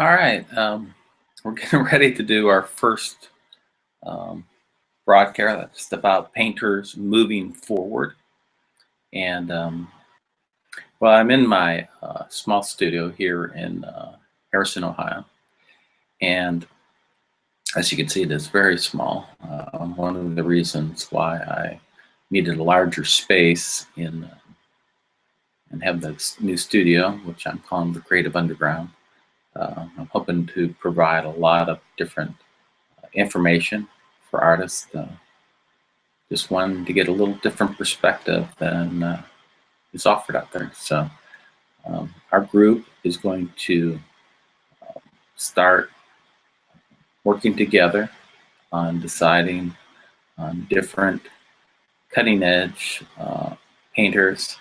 All right, we're getting ready to do our first um, broadcast about painters moving forward. And well, I'm in my small studio here in Harrison, Ohio. And as you can see, it is very small. One of the reasons why I needed a larger space and have this new studio, which I'm calling the Creative Underground. I'm hoping to provide a lot of different information for artists. Just wanting to get a little different perspective than is offered out there. So our group is going to start working together on deciding on different cutting edge painters,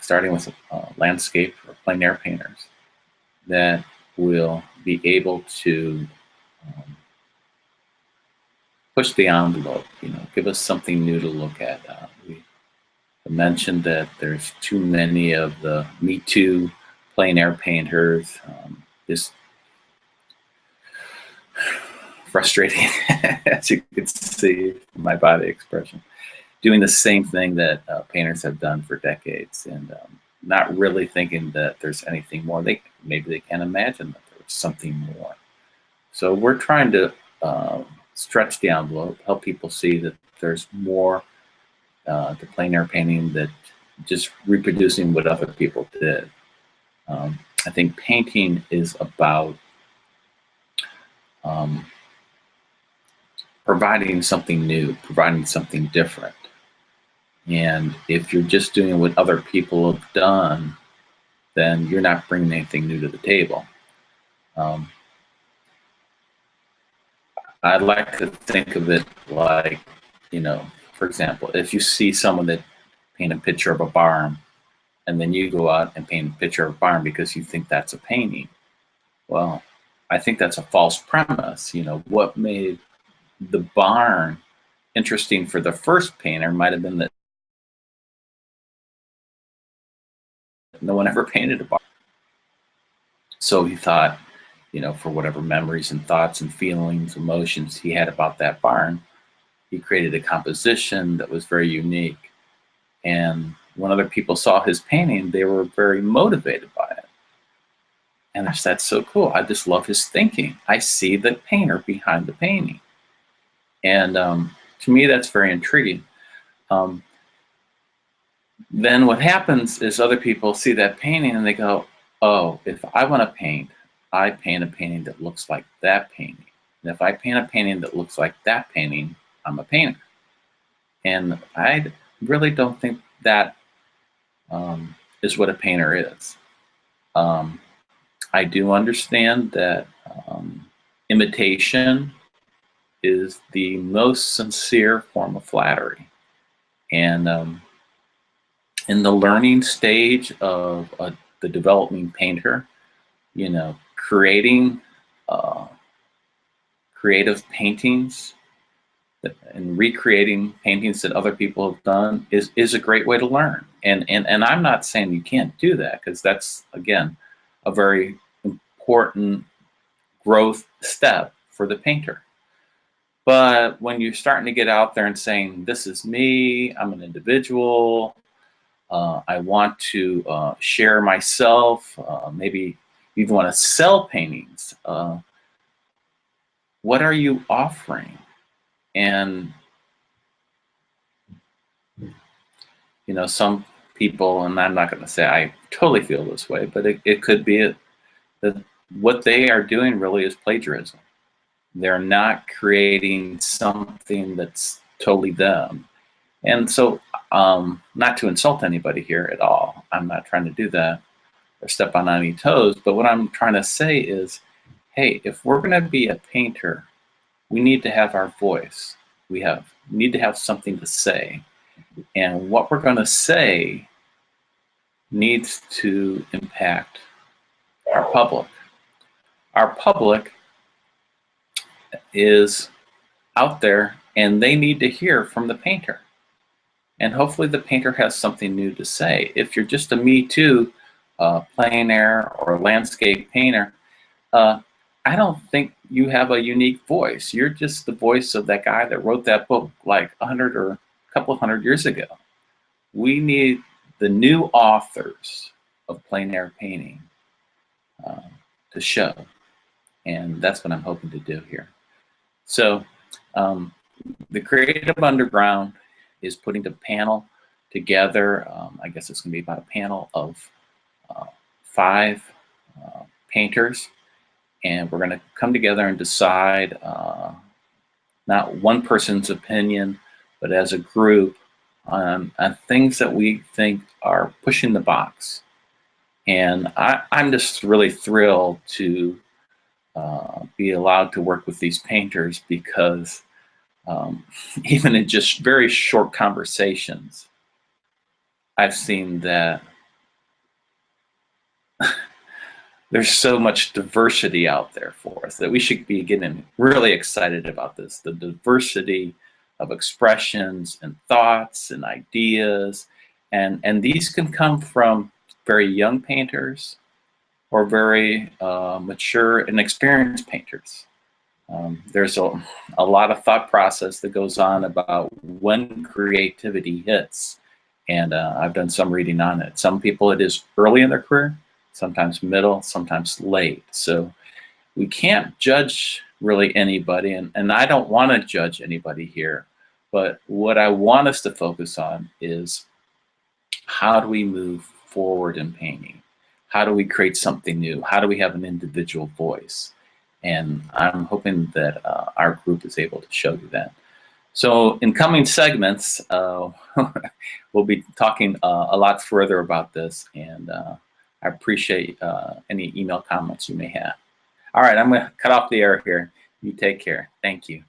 starting with landscape or plein air painters that will be able to push the envelope, give us something new to look at. We mentioned that there's too many of the Me Too plein air painters, just frustrating, as you can see from my body expression, doing the same thing that painters have done for decades, and not really thinking that there's anything more. Maybe they can't imagine that there's something more. So we're trying to stretch the envelope, help people see that there's more to plein air painting than just reproducing what other people did. I think painting is about providing something new, providing something different. And if you're just doing what other people have done, then you're not bringing anything new to the table. I like to think of it like, for example, if you see someone that paint a picture of a barn, and then you go out and paint a picture of a barn because you think that's a painting. Well, I think that's a false premise. What made the barn interesting for the first painter might have been that no one ever painted a barn. So he thought, for whatever memories and thoughts and feelings, emotions he had about that barn, he created a composition that was very unique. And when other people saw his painting, they were very motivated by it. And that's so cool. I just love his thinking. I see the painter behind the painting. And to me, that's very intriguing. Then what happens is other people see that painting and they go, oh, if I want to paint, I paint a painting that looks like that painting. And if I paint a painting that looks like that painting, I'm a painter. And I really don't think that is what a painter is. I do understand that imitation is the most sincere form of flattery. And in the learning stage of the developing painter, creating creative paintings and recreating paintings that other people have done is a great way to learn. And I'm not saying you can't do that, because that's, again, a very important growth step for the painter. But when you're starting to get out there and saying, this is me, I'm an individual, I want to share myself, maybe you even want to sell paintings, what are you offering? And some people, and I'm not going to say I totally feel this way, but it could be that what they are doing really is plagiarism. They're not creating something that's totally them. And so, not to insult anybody here at all, I'm not trying to do that or step on any toes, but what I'm trying to say is, hey, if we're going to be a painter, we need to have our voice. We need to have something to say. And what we're going to say needs to impact our public. Our public is out there, and they need to hear from the painter. And hopefully the painter has something new to say. If you're just a Me Too plein air or landscape painter, I don't think you have a unique voice. You're just the voice of that guy that wrote that book like 100 or a couple of hundred years ago. We need the new authors of plein air painting uh, to show, and that's what I'm hoping to do here. So um, the Creative Underground is putting the panel together. I guess it's going to be about a panel of 5 painters, and we're going to come together and decide not one person's opinion, but as a group on things that we think are pushing the box. And I'm just really thrilled to be allowed to work with these painters, because even in just very short conversations, I've seen that there's so much diversity out there for us that we should be getting really excited about this. The diversity of expressions and thoughts and ideas. And these can come from very young painters or very mature and experienced painters. There's a lot of thought process that goes on about when creativity hits. And I've done some reading on it. Some people, it is early in their career, sometimes middle, sometimes late. So we can't judge really anybody, and I don't want to judge anybody here. But what I want us to focus on is, how do we move forward in painting? How do we create something new? How do we have an individual voice? And I'm hoping that our group is able to show you that. So in coming segments, we'll be talking a lot further about this, and I appreciate any email comments you may have. All right, I'm going to cut off the air here. You take care. Thank you.